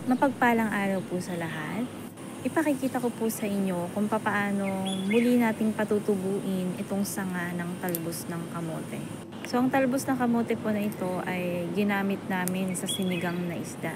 Mapagpalang araw po sa lahat. Ipakikita ko po sa inyo kung papaano muli nating patutubuin itong sanga ng talbos ng kamote. So ang talbos ng kamote po na ito ay ginamit namin sa sinigang na isda.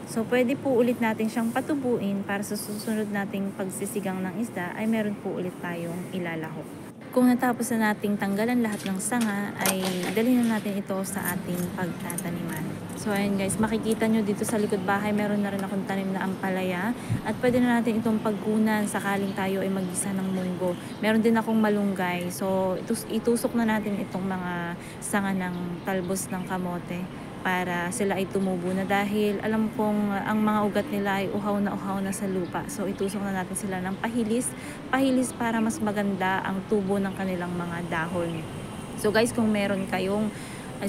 So pwede po ulit natin siyang patubuin para sa susunod nating pagsisigang ng isda ay meron po ulit tayong ilalahok. Kung natapos na nating tanggalan lahat ng sanga, ay dalhin na natin ito sa ating pagtataniman. So ayan guys, makikita nyo dito sa likod bahay, meron na rin akong tanim na ampalaya. At pwede na natin itong pagkunan sakaling tayo ay mag-isa ng munggo. Meron din akong malunggay. So itusok na natin itong mga sanga ng talbos ng kamote para sila ay tumubo na, dahil alam kong ang mga ugat nila ay uhaw na sa lupa. So itusok na natin sila ng pahilis para mas maganda ang tubo ng kanilang mga dahon. So guys, kung meron kayong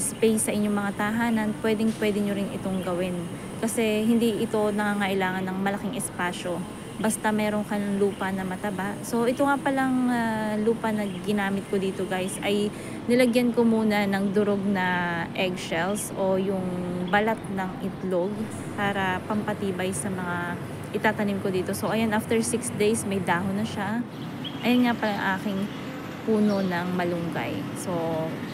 space sa inyong mga tahanan, pwede nyo rin itong gawin. Kasi hindi ito nangangailangan ng malaking espasyo. Basta meron ka ng lupa na mataba. So ito nga palang lupa na ginamit ko dito guys, ay nilagyan ko muna ng durog na eggshells o yung balat ng itlog para pampatibay sa mga itatanim ko dito. So ayan, after 6 days may dahon na siya. Ayan nga pala aking puno ng malunggay. So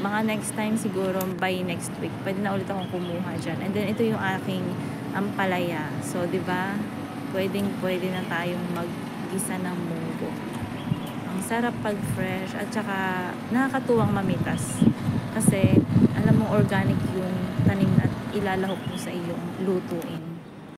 mga next time siguro by next week pwede na ulit akong kumuha dyan. And then ito yung aking ampalaya. So 'di ba? Pwede na tayong maggisa ng munggo. Ang sarap pag fresh at saka nakakatuwang mamitas. Kasi alam mo, organic yung tanim at ilalahok mo sa iyong lutuin.